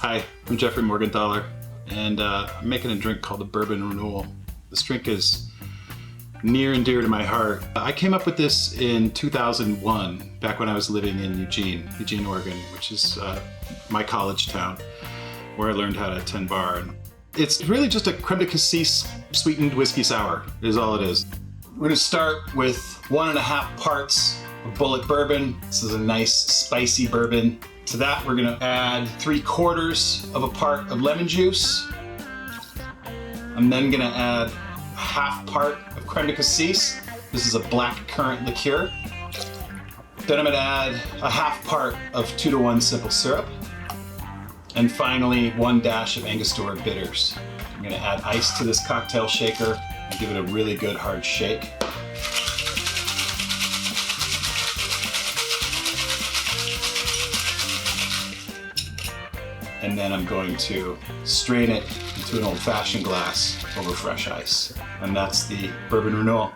Hi, I'm Jeffrey Morgenthaler, and I'm making a drink called the Bourbon Renewal. This drink is near and dear to my heart. I came up with this in 2001, back when I was living in Eugene, Oregon, which is my college town, where I learned how to tend bar. And it's really just a creme de cassis sweetened whiskey sour, is all it is. We're gonna start with 1.5 parts of Bulleit bourbon. This is a nice spicy bourbon. To that, we're gonna add 3/4 part of lemon juice. I'm then gonna add 1/2 part of creme de cassis. This is a black currant liqueur. Then I'm gonna add 1/2 part of 2-to-1 simple syrup. And finally, 1 dash of Angostura bitters. I'm gonna add ice to this cocktail shaker and give it a really good hard shake. And then I'm going to strain it into an old-fashioned glass over fresh ice. And that's the Bourbon Renewal.